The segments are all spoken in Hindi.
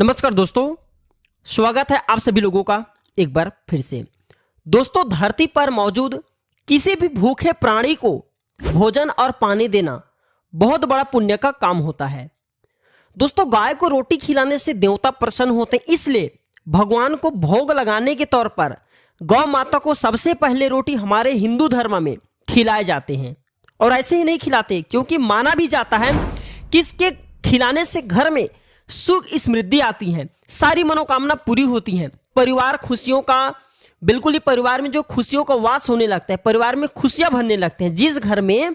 नमस्कार दोस्तों, स्वागत है आप सभी लोगों का एक बार फिर से। दोस्तों, धरती पर मौजूद किसी भी भूखे प्राणी को भोजन और पानी देना बहुत बड़ा पुण्य का काम होता है। दोस्तों, गाय को रोटी खिलाने से देवता प्रसन्न होते हैं, इसलिए भगवान को भोग लगाने के तौर पर गौ माता को सबसे पहले रोटी हमारे हिंदू धर्म में खिलाए जाते हैं। और ऐसे ही नहीं खिलाते, क्योंकि माना भी जाता है कि इसके खिलाने से घर में सुख समृद्धि आती है, सारी मनोकामना पूरी होती हैं, परिवार खुशियों का बिल्कुल ही परिवार में जो खुशियों का वास होने लगता है, परिवार में खुशियां भरने लगते हैं। जिस घर में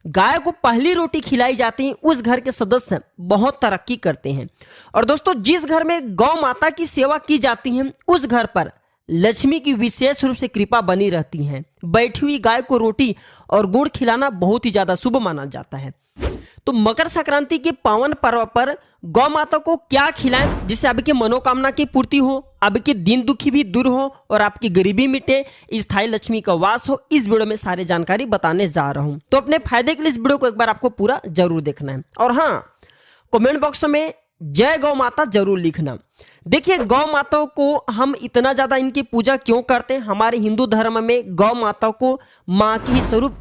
गाय को पहली रोटी खिलाई जाती है उस घर के सदस्य बहुत तरक्की करते हैं। और दोस्तों, जिस घर में गौ माता की सेवा की जाती है उस घर पर लक्ष्मी की विशेष रूप से कृपा बनी रहती है। बैठी हुई गाय को रोटी और गुड़ खिलाना बहुत ही ज्यादा शुभ माना जाता है। तो मकर संक्रांति के पावन पर्व पर गौ माता को क्या खिलाएं जिससे आपकी मनोकामना की पूर्ति हो, आपके दिन दुखी भी दूर हो और आपकी गरीबी मिटे, स्थायी लक्ष्मी का वास हो, इस वीडियो में सारी जानकारी बताने जा रहा हूं। तो अपने फायदे के लिए इस वीडियो को एक बार आपको पूरा जरूर देखना है। और हाँ, कमेंट बॉक्स में जय गौ माता जरूर लिखना। देखिए, गौ माताओं को हम इतना ज्यादा इनकी पूजा क्यों करते हैं? हमारे हिंदू धर्म में गौ माता को माँ की स्वरूप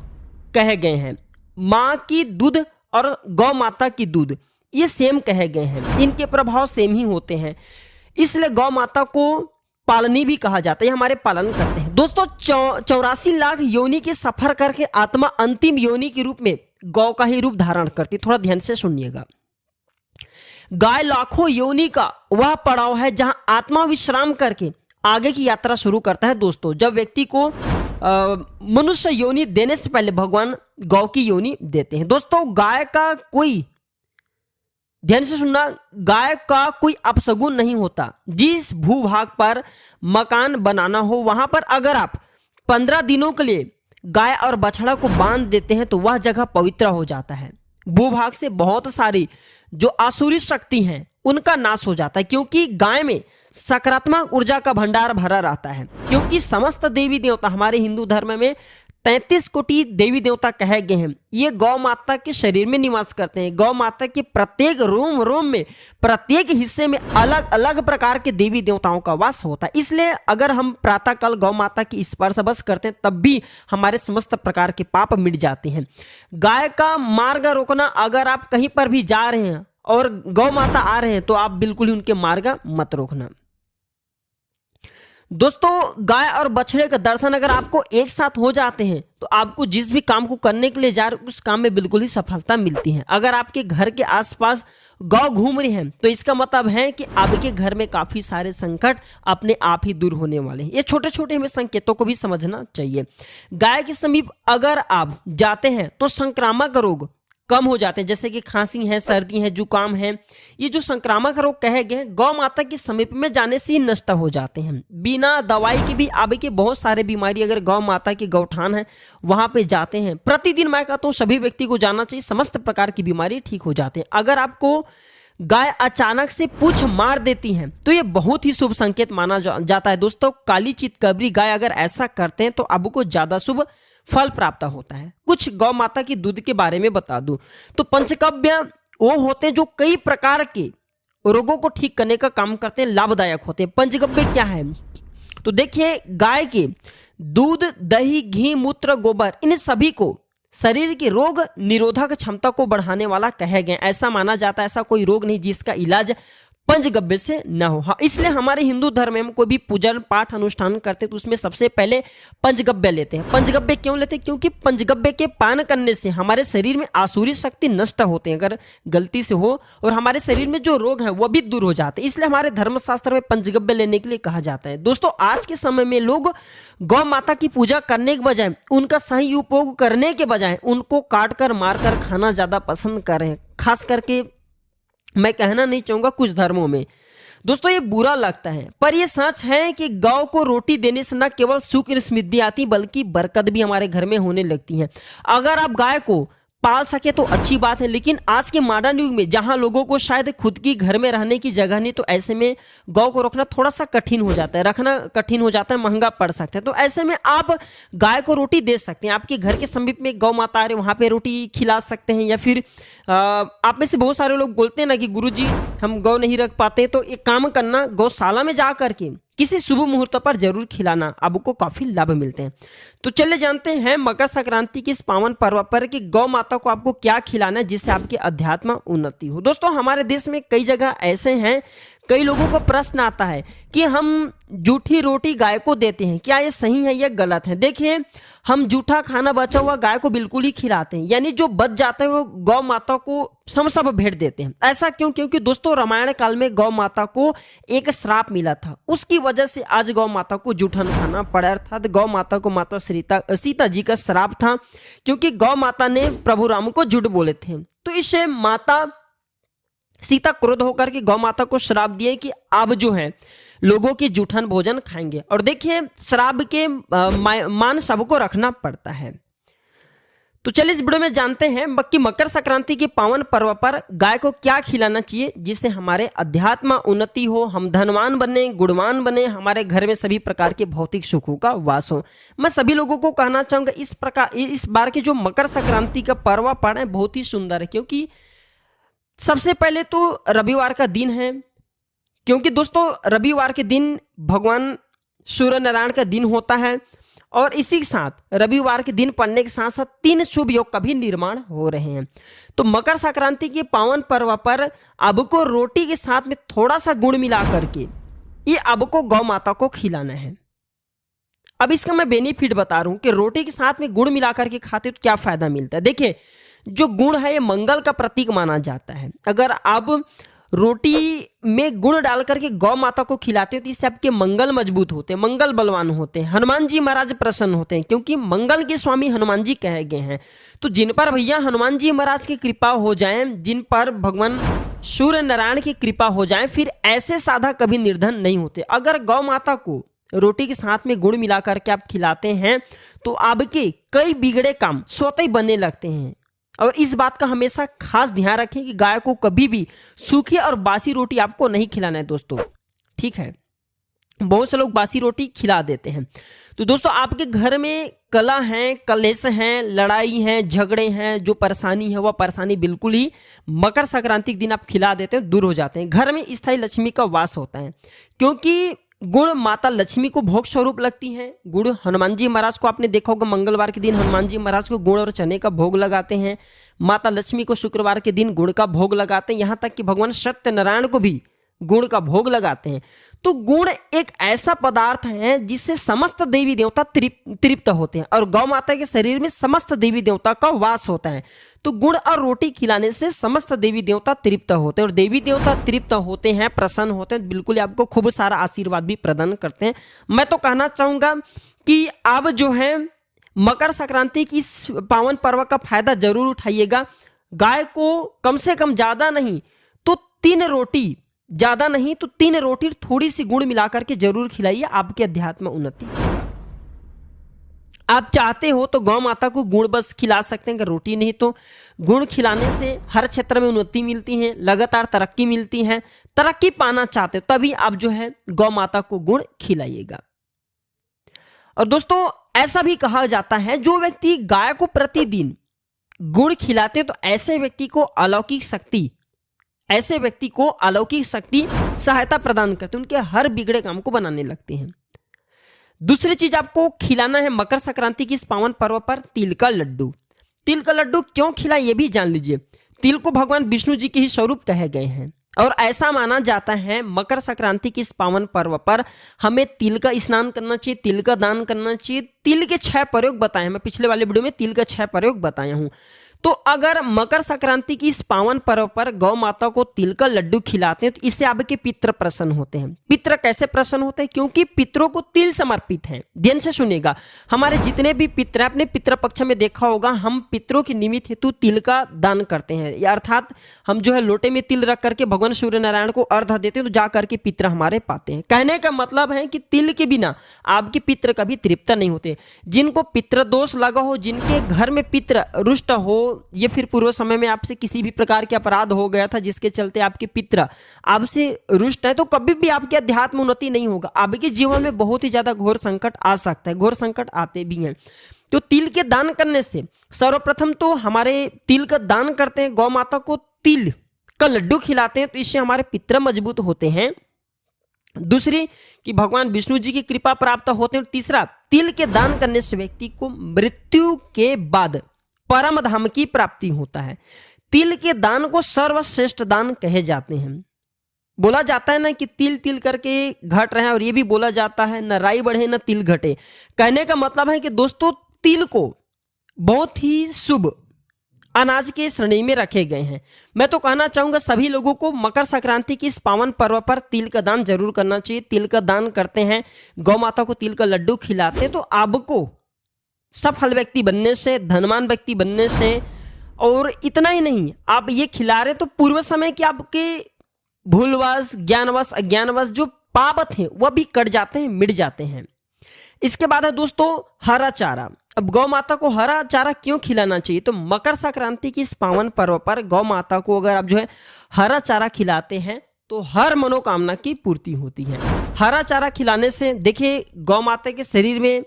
कहे गए हैं। माँ की दूध और गौ माता की दूध ये सेम कहे गए हैं, इनके प्रभाव सेम ही होते हैं, इसलिए गौ माता को पालनी भी कहा जाता है, हमारे पालन करते हैं। दोस्तों, 84 लाख योनि के सफर करके आत्मा अंतिम योनि के रूप में गौ का ही रूप धारण करती। थोड़ा ध्यान से सुनिएगा। गाय लाखों योनि का वह पड़ाव है जहां आत्मा विश्राम करके आगे की यात्रा शुरू करता है। दोस्तों, जब व्यक्ति को मनुष्य योनि देने से पहले भगवान गौ की योनि देते हैं। दोस्तों, गाय का कोई, ध्यान से सुनना, गाय का कोई अपशगुन नहीं होता। जिस भूभाग पर मकान बनाना हो वहां पर अगर आप 15 दिनों के लिए गाय और बछड़ा को बांध देते हैं तो वह जगह पवित्र हो जाता है। भूभाग से बहुत सारी जो आसुरी शक्ति हैं उनका नाश हो जाता है, क्योंकि गाय में सकारात्मक ऊर्जा का भंडार भरा रहता है। क्योंकि समस्त देवी देवता हमारे हिंदू धर्म में 33 कोटि देवी देवता कहे गए हैं, ये गौ माता के शरीर में निवास करते हैं। गौ माता के प्रत्येक रोम रोम में, प्रत्येक हिस्से में अलग अलग प्रकार के देवी देवताओं का वास होता है। इसलिए अगर हम प्रातःकाल गौ माता की स्पर्श बस करते हैं तब भी हमारे समस्त प्रकार के पाप मिट जाते हैं। गाय का मार्ग रोकना, अगर आप कहीं पर भी जा रहे हैं और गौ माता आ रहे हैं तो आप बिल्कुल ही उनके मार्ग मत रोकना। दोस्तों, गाय और बछड़े का दर्शन अगर आपको एक साथ हो जाते हैं तो आपको जिस भी काम को करने के लिए जा रहे उस काम में बिल्कुल ही सफलता मिलती है। अगर आपके घर के आसपास गौ घूम रही है तो इसका मतलब है कि आपके घर में काफी सारे संकट अपने आप ही दूर होने वाले हैं। ये छोटे छोटे हमें संकेतों को भी समझना चाहिए। गाय के समीप अगर आप जाते हैं तो संक्रामक रोग कम हो जाते हैं, जैसे कि खांसी है, सर्दी है, जुकाम है, ये जो संक्रामक रोग कहे गए गौ माता के समीप में जाने से ही नष्ट हो जाते हैं। बिना दवाई के भी आगे के बहुत सारे बीमारी अगर गौ माता की गौठान है वहां पे जाते हैं, प्रतिदिन मैं कहता हूँ सभी व्यक्ति को जाना चाहिए, समस्त प्रकार की बीमारी ठीक हो जाते हैं। अगर आपको गाय अचानक से पूंछ मार देती है तो ये बहुत ही शुभ संकेत माना जाता है। दोस्तों, काली चितकबरी गाय अगर ऐसा करते हैं तो आपको ज्यादा शुभ फल प्राप्त होता है। कुछ गौ माता की दूध के बारे में बता दूं तो पंचगव्य वो होते हैं जो कई प्रकार के रोगों को ठीक करने का काम करते हैं, लाभदायक होते हैं। पंचगव्य क्या है? तो देखिए, गाय के दूध, दही, घी, मूत्र, गोबर, इन सभी को शरीर की रोग निरोधक क्षमता को बढ़ाने वाला कहे गए। ऐसा माना जाता है ऐसा कोई रोग नहीं जिसका इलाज पंचगव्य से न हो। हाँ, इसलिए हमारे हिंदू धर्म में हम कोई भी पूजन पाठ अनुष्ठान करते तो उसमें सबसे पहले पंचगव्य लेते हैं। पंचगव्य क्यों लेते हैं? क्योंकि पंचगव्य के पान करने से हमारे शरीर में आसुरी शक्ति नष्ट होते हैं अगर गलती से हो, और हमारे शरीर में जो रोग है वो भी दूर हो जाते हैं। इसलिए हमारे धर्मशास्त्र में पंचगव्य लेने के लिए कहा जाता है। दोस्तों, आज के समय में लोग गौ माता की पूजा करने के बजाय, उनका सही उपयोग करने के बजाय उनको काट कर मार कर खाना ज्यादा पसंद कर रहे हैं। खास करके मैं कहना नहीं चाहूंगा कुछ धर्मों में। दोस्तों, ये बुरा लगता है पर ये सच है कि गौ को रोटी देने से न केवल सुख और समृद्धि आती बल्कि बरकत भी हमारे घर में होने लगती है। अगर आप गाय को पाल सके तो अच्छी बात है, लेकिन आज के मॉडर्न युग में जहां लोगों को शायद खुद की घर में रहने की जगह नहीं, तो ऐसे में गौ को रखना थोड़ा सा कठिन हो जाता है, रखना कठिन हो जाता है, महंगा पड़ सकता है। तो ऐसे में आप गाय को रोटी दे सकते हैं। आपके घर के समीप में गौ माता आ रही, वहां पे रोटी खिला सकते हैं। या फिर आप में से बहुत सारे लोग बोलते हैं ना कि गुरुजी हम गौ नहीं रख पाते, तो एक काम करना, गौशाला में जा करके किसी शुभ मुहूर्त पर जरूर खिलाना, आपको काफी लाभ मिलते हैं। तो चलिए जानते हैं मकर संक्रांति के इस पावन पर्व पर कि गौ माता को आपको क्या खिलाना है जिससे आपकी अध्यात्म उन्नति हो। दोस्तों, हमारे देश में कई जगह ऐसे हैं, कई लोगों को प्रश्न आता है कि हम जूठी रोटी गाय को देते हैं, क्या ये सही है या गलत है। देखिए, हम जूठा खाना बचा हुआ गाय को बिल्कुल ही खिलाते हैं, यानी जो बच जाता है वो गौ माता को सब भेंट देते हैं। ऐसा क्यों? क्योंकि दोस्तों, रामायण काल में गौ माता को एक श्राप मिला था, उसकी वजह से आज गौ माता को जूठा खाना पड़ा। अर्थात गौ माता को माता सीता जी का श्राप था, क्योंकि गौ माता ने प्रभु राम को झूठ बोले थे। तो इससे माता सीता क्रोध होकर के गौ माता को श्राप दिए कि अब जो है लोगों की जूठन भोजन खाएंगे। और देखिए, श्राप के मान सबको रखना पड़ता है। तो चलिए इस वीडियो में जानते हैं कि मकर संक्रांति के पावन पर्व पर गाय को क्या खिलाना चाहिए जिससे हमारे अध्यात्म उन्नति हो, हम धनवान बने, गुणवान बने, हमारे घर में सभी प्रकार के भौतिक सुखों का वास हो। मैं सभी लोगों को कहना चाहूंगा, इस बार के जो मकर संक्रांति का पर्व पड़ है बहुत ही सुंदर है, क्योंकि सबसे पहले तो रविवार का दिन है। क्योंकि दोस्तों, रविवार के दिन भगवान सूर्य नारायण का दिन होता है, और इसी के साथ रविवार के दिन पड़ने के साथ साथ 3 शुभ योग का भी निर्माण हो रहे हैं। तो मकर संक्रांति के पावन पर्व पर आपको रोटी के साथ में थोड़ा सा गुड़ मिला करके ये आपको गौ माता को खिलाना है। अब इसका मैं बेनिफिट बता रहा हूं कि रोटी के साथ में गुड़ मिला करके खाते तो क्या फायदा मिलता है। देखिए, जो गुड़ है ये मंगल का प्रतीक माना जाता है। अगर आप रोटी में गुड़ डाल करके गौ माता को खिलाते हो तो इससे आपके मंगल मजबूत होते हैं, मंगल बलवान होते हैं, हनुमान जी महाराज प्रसन्न होते हैं, क्योंकि मंगल के स्वामी हनुमान जी कहे गए हैं। तो जिन पर भैया हनुमान जी महाराज की कृपा हो जाए, जिन पर भगवान सूर्य नारायण की कृपा हो जाए, फिर ऐसे साधक कभी निर्धन नहीं होते। अगर गौ माता को रोटी के साथ में गुड़ मिला करके आप खिलाते हैं तो आपके कई बिगड़े काम स्वतः ही बनने लगते हैं। और इस बात का हमेशा खास ध्यान रखें कि गाय को कभी भी सूखी और बासी रोटी आपको नहीं खिलाना है दोस्तों, ठीक है। बहुत से लोग बासी रोटी खिला देते हैं। तो दोस्तों, आपके घर में कलह है, कलेश है, लड़ाई है, झगड़े हैं, जो परेशानी है वह परेशानी बिल्कुल ही मकर संक्रांति के दिन आप खिला देते हैं, दूर हो जाते हैं। घर में स्थायी लक्ष्मी का वास होता है, क्योंकि गुड़ माता लक्ष्मी को भोग स्वरूप लगती है। गुड़ हनुमान जी महाराज को आपने देखा होगा, मंगलवार के दिन हनुमान जी महाराज को गुड़ और चने का भोग लगाते हैं। माता लक्ष्मी को शुक्रवार के दिन गुड़ का भोग लगाते हैं। यहाँ तक कि भगवान सत्यनारायण को भी गुड़ का भोग लगाते हैं। तो गुड़ एक ऐसा पदार्थ है जिससे समस्त देवी देवता तृप्त होते हैं, और गौ माता के शरीर में समस्त देवी देवता का वास होता है। तो गुड़ और रोटी खिलाने से समस्त देवी देवता तृप्त होते हैं, और देवी देवता तृप्त होते हैं, प्रसन्न होते हैं, बिल्कुल आपको खूब सारा आशीर्वाद भी प्रदान करते हैं। मैं तो कहना चाहूंगा कि आप जो है मकर संक्रांति की इस पावन पर्व का फायदा जरूर उठाइएगा। गाय को कम से कम ज्यादा नहीं तो 3 रोटी, ज्यादा नहीं तो 3 रोटी थोड़ी सी गुड़ मिलाकर के जरूर खिलाइए, आपके अध्यात्म उन्नति। आप चाहते हो तो गौ माता को गुड़ बस खिला सकते हैं, अगर रोटी नहीं तो गुड़ खिलाने से हर क्षेत्र में उन्नति मिलती है, लगातार तरक्की मिलती है। तरक्की पाना चाहते हो तभी आप जो है गौ माता को गुड़ खिलाइएगा। और दोस्तों, ऐसा भी कहा जाता है जो व्यक्ति गाय को प्रतिदिन गुड़ खिलाते तो ऐसे व्यक्ति को अलौकिक शक्ति सहायता प्रदान करते, उनके हर बिगड़े काम को बनाने लगते हैं। दूसरी चीज आपको खिलाना है मकर संक्रांति की इस पावन पर्व पर तिल का लड्डू। तिल का लड्डू क्यों खिलाए ये भी जान लीजिए। तिल को भगवान विष्णु जी के ही स्वरूप कहे गए हैं, और ऐसा माना जाता है मकर संक्रांति की इस पावन पर्व पर हमें तिल का स्नान करना चाहिए, तिल का दान करना चाहिए। तिल के 6 प्रयोग बताए हैं, मैं पिछले वाले वीडियो में तिल का 6 प्रयोग बताया हूं। तो अगर मकर संक्रांति की इस पावन पर्व पर गौ माता को तिल का लड्डू खिलाते हैं तो इससे आपके पितृ प्रसन्न होते हैं। पितृ कैसे प्रसन्न होते हैं? क्योंकि पितरों को तिल समर्पित है। ध्यान से सुनिएगा, हमारे जितने भी पितर हैं, अपने पितृ पक्ष में देखा होगा, हम पितरों के निमित्त हेतु तिल का दान करते हैं, अर्थात हम जो है लोटे में तिल रख करके भगवान सूर्य नारायण को अर्घ देते हैं, तो जा करके पितर हमारे पाते हैं। कहने का मतलब है कि तिल के बिना आपके पितर कभी तृप्त नहीं होते। जिनको पितृ दोष लगा हो, जिनके घर में पितर रुष्ट हो, ये फिर पूर्व समय में आपसे किसी भी प्रकार के अपराध हो गया था जिसके चलते आपके पितर आपसे रुष्ट है, तो कभी भी आपके अध्यात्म उन्नति नहीं होगा। आपके जीवन में बहुत ही ज्यादा घोर संकट आ सकता है, घोर संकट आते भी हैं। तो तिल के दान करने से सर्वप्रथम तो हमारे तिल का दान करते हैं, गौ माता को तिल का लड्डू खिलाते हैं, तो इससे हमारे पितर मजबूत होते हैं। दूसरी कि भगवान विष्णु जी की कृपा प्राप्त होते हैं। तीसरा, तिल के दान करने से व्यक्ति को मृत्यु के बाद परम धाम की प्राप्ति होता है। तिल के दान को सर्वश्रेष्ठ दान कहे जाते हैं। बोला जाता है ना कि तिल तिल करके घट रहे हैं, और ये भी बोला जाता है न राई बढ़े न तिल घटे। कहने का मतलब है कि दोस्तों तिल को बहुत ही शुभ अनाज के श्रेणी में रखे गए हैं। मैं तो कहना चाहूंगा सभी लोगों को मकर संक्रांति की इस पावन पर्व पर तिल का दान जरूर करना चाहिए। तिल का दान करते हैं, गौ माता को तिल का लड्डू खिलाते हैं, तो आपको सफल व्यक्ति बनने से, धनवान व्यक्ति बनने से, और इतना ही नहीं, आप ये खिला रहे तो पूर्व समय के आपके भूलवश, ज्ञानवश, अज्ञानवश जो पाप थे वह भी कट जाते हैं, मिट जाते हैं। इसके बाद है दोस्तों हरा चारा। अब गौ माता को हरा चारा क्यों खिलाना चाहिए? तो मकर संक्रांति की इस पावन पर्व पर गौ माता को अगर आप जो है हरा चारा खिलाते हैं तो हर मनोकामना की पूर्ति होती है। हरा चारा खिलाने से देखिए गौ माता के शरीर में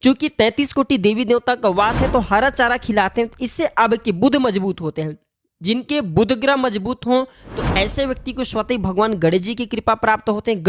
चूंकि 33 कोटि देवी देवता का वास है, तो हरा चारा खिलाते हैं, इससे आपके बुध मजबूत होते हैं। जिनके बुध ग्रह मजबूत हों तो ऐसे व्यक्ति को स्वतः भगवान गणेश जी की कृपा प्राप्त होते हैं।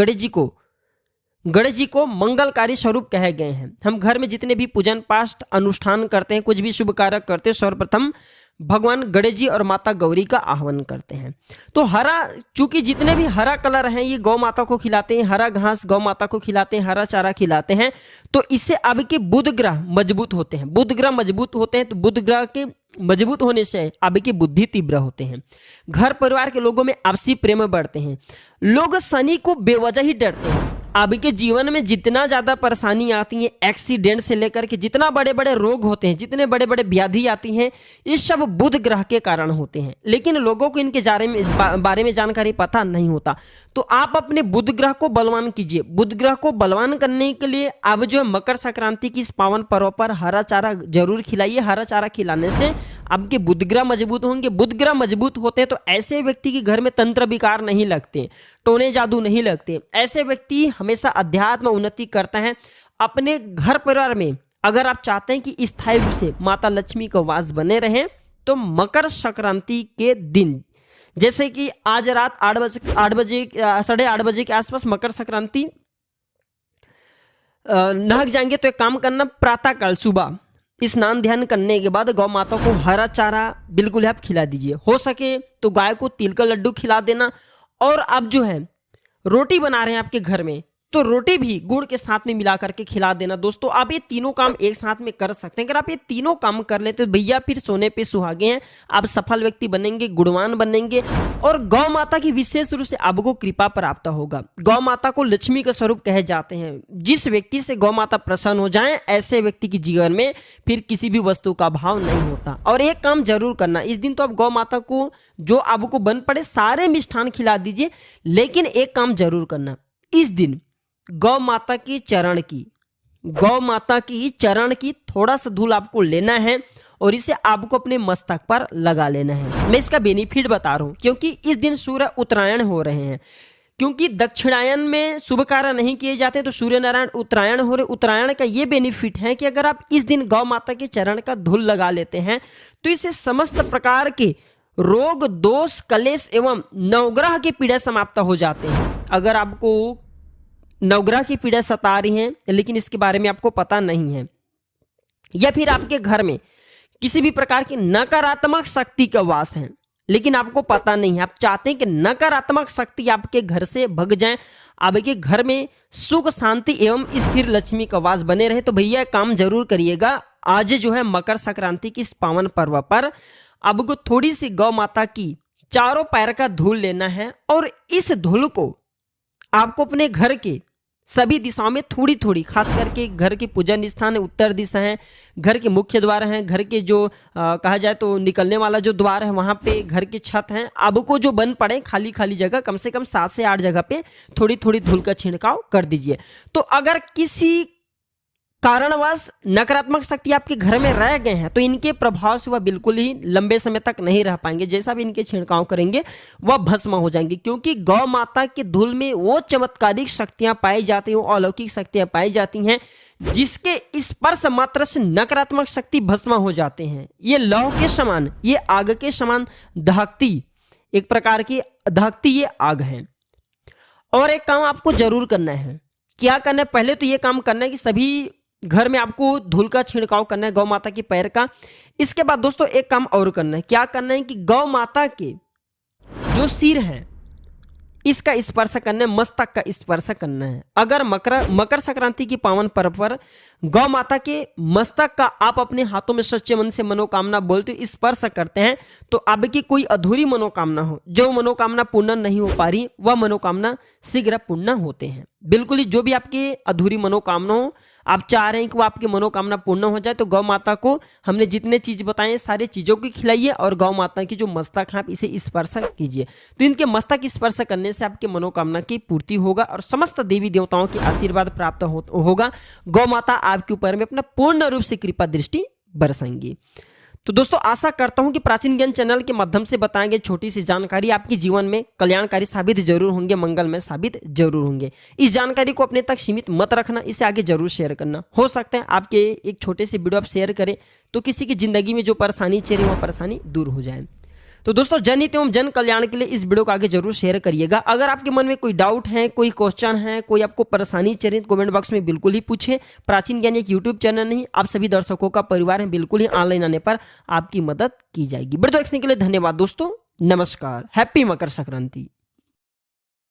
गणेश जी को मंगलकारी स्वरूप कहे गए हैं। हम घर में जितने भी पूजन पाठ अनुष्ठान करते हैं, कुछ भी शुभ कार्य करते हैं, सर्वप्रथम भगवान गणेश जी और माता गौरी का आह्वान करते हैं। तो हरा, चूंकि जितने भी हरा कलर हैं ये गौ माता को खिलाते हैं, हरा घास गौ माता को खिलाते हैं, हरा चारा खिलाते हैं, तो इससे आपके बुध ग्रह मजबूत होते हैं। बुध ग्रह मजबूत होते हैं तो बुध ग्रह के मजबूत होने से आपकी बुद्धि तीव्र होते हैं। घर परिवार के लोगों में आपसी प्रेम बढ़ते हैं। लोग शनि को बेवजह ही डरते हैं। आपके जीवन में जितना ज्यादा परेशानी आती है, एक्सीडेंट से लेकर के जितना बड़े बड़े रोग होते हैं, जितने बड़े बड़े व्याधि आती हैं, ये सब बुध ग्रह के कारण होते हैं। लेकिन लोगों को इनके बारे में जानकारी पता नहीं होता। तो आप अपने बुध ग्रह को बलवान कीजिए। बुध ग्रह को बलवान करने के लिए आप जो है मकर संक्रांति की इस पावन पर्व पर हरा चारा जरूर खिलाइए। हरा चारा खिलाने से आपके बुध ग्रह मजबूत होंगे। बुध ग्रह मजबूत होते हैं तो ऐसे व्यक्ति के घर में तंत्र विकार नहीं लगते, टोने जादू नहीं लगते। ऐसे व्यक्ति हमेशा अध्यात्म उन्नति करते हैं। अपने घर परिवार में अगर आप चाहते हैं कि स्थायी रूप से माता लक्ष्मी का वास बने रहे, तो मकर संक्रांति के दिन, जैसे कि आज रात 8:30 बजे के आसपास मकर संक्रांति नहक जाएंगे, तो एक काम करना, प्रातः काल सुबह स्नान ध्यान करने के बाद गौ माता को हरा चारा बिल्कुल आप खिला दीजिए। हो सके तो गाय को तिल का लड्डू खिला देना। और आप जो है रोटी बना रहे हैं आपके घर में, तो रोटी भी गुड़ के साथ में मिला करके खिला देना। दोस्तों आप ये तीनों काम एक साथ में कर सकते हैं। अगर आप ये तीनों काम कर लेते तो भैया फिर सोने पे सुहागे हैं, आप सफल व्यक्ति बनेंगे, गुणवान बनेंगे, और गौ माता की विशेष रूप से आपको कृपा प्राप्त होगा। गौ माता को लक्ष्मी का स्वरूप कहे जाते हैं। जिस व्यक्ति से गौ माता प्रसन्न हो जाए, ऐसे व्यक्ति के जीवन में फिर किसी भी वस्तु का अभाव नहीं होता। और एक काम जरूर करना, इस दिन तो आप गौ माता को जो आपको बन पड़े सारे मिष्ठान खिला दीजिए, लेकिन एक काम जरूर करना, इस दिन गौ माता की चरण की थोड़ा सा धूल आपको लेना है और इसे आपको अपने मस्तक पर लगा लेना है। मैं इसका बेनिफिट बता रहा हूं क्योंकि इस दिन सूर्य उत्तरायण हो रहे हैं। क्योंकि दक्षिणायन में शुभ कार्य नहीं किए जाते, तो सूर्य नारायण उत्तरायण हो रहे। उत्तरायण का ये बेनिफिट है कि अगर आप इस दिन गौ माता के चरण का धूल लगा लेते हैं तो इससे समस्त प्रकार के रोग, दोष, कलेश एवं नवग्रह की पीड़ा समाप्त हो जाते हैं। अगर आपको नवग्रह की पीड़ा सता रही है लेकिन इसके बारे में आपको पता नहीं है, या फिर आपके घर में किसी भी प्रकार की नकारात्मक शक्ति का वास है लेकिन आपको पता नहीं है, आप चाहते हैं कि नकारात्मक शक्ति आपके घर से भग जाए, आपके घर में सुख शांति एवं स्थिर लक्ष्मी का वास बने रहे, तो भैया काम जरूर करिएगा। आज जो है मकर संक्रांति की इस पावन पर्व पर आपको थोड़ी सी गौ माता की चारों पैर का धूल लेना है और इस धूल को आपको अपने घर के सभी दिशाओं में थोड़ी थोड़ी, खास करके घर के पूजन स्थान है, उत्तर दिशा है, घर के मुख्य द्वार हैं, घर के जो कहा जाए तो निकलने वाला जो द्वार है वहां पे, घर की छत है, आपको जो बन पड़े खाली खाली जगह कम से कम 7 से 8 जगह पे थोड़ी थोड़ी धूल का छिड़काव कर दीजिए। तो अगर किसी कारणवश नकारात्मक शक्ति आपके घर में रह गए हैं तो इनके प्रभाव से वह बिल्कुल ही लंबे समय तक नहीं रह पाएंगे। जैसा भी इनके छिड़काव करेंगे वह भस्म हो जाएंगे, क्योंकि गौ माता के धूल में वो चमत्कारिक शक्तियां पाई जाती हैं, वो अलौकिक शक्तियां पाई जाती हैं जिसके स्पर्श मात्र से नकारात्मक शक्ति भस्म हो जाते हैं। ये लौ के समान, ये आग के समान दहकती, एक प्रकार की दहकती ये आग है। और एक काम आपको जरूर करना है। क्या करना है? पहले तो ये काम करना है कि सभी घर में आपको धूल का छिड़काव करना है गौ माता के पैर का। इसके बाद दोस्तों एक काम और करना है। क्या करना है कि गौ माता के जो सिर है इसका स्पर्श करना है, मस्तक का स्पर्श करना है। अगर मकर संक्रांति की पावन पर्व पर गौ माता के मस्तक का आप अपने हाथों में सच्चे मन से मनोकामना बोलते हो, स्पर्श करते हैं, तो आपकी कोई अधूरी मनोकामना हो, जो मनोकामना पूर्ण नहीं हो पा रही, वह मनोकामना शीघ्र पूर्ण होते हैं। बिल्कुल ही जो भी आपकी अधूरी मनोकामना हो, आप चाह रहे हैं कि वो आपकी मनोकामना पूर्ण हो जाए, तो गौ माता को हमने जितने चीज बताए सारी चीजों की खिलाइए और गौ माता की जो मस्तक है आप इसे स्पर्श कीजिए। तो इनके मस्तक स्पर्श करने से आपकी मनोकामना की पूर्ति होगा और समस्त देवी देवताओं के आशीर्वाद प्राप्त होगा। गौ माता आपके ऊपर में अपना पूर्ण रूप से कृपा दृष्टि बरसाएंगी। तो दोस्तों आशा करता हूं कि प्राचीन ज्ञान चैनल के माध्यम से बताई गई छोटी सी जानकारी आपके जीवन में कल्याणकारी साबित जरूर होंगे, मंगलमय साबित जरूर होंगे। इस जानकारी को अपने तक सीमित मत रखना, इसे आगे जरूर शेयर करना। हो सकता है आपके एक छोटे से वीडियो आप शेयर करें तो किसी की जिंदगी में जो परेशानी चल रही है वो परेशानी दूर हो जाए। तो दोस्तों जनहित एवं जन कल्याण के लिए इस वीडियो को आगे जरूर शेयर करिएगा। अगर आपके मन में कोई डाउट है, कोई क्वेश्चन है, कोई आपको परेशानी चल रही है, कमेंट बॉक्स में बिल्कुल ही पूछें। प्राचीन ज्ञान एक यूट्यूब चैनल नहीं, आप सभी दर्शकों का परिवार है, बिल्कुल ही ऑनलाइन आने पर आपकी मदद की जाएगी। वीडियो देखने के लिए धन्यवाद दोस्तों, नमस्कार, हैप्पी मकर संक्रांति।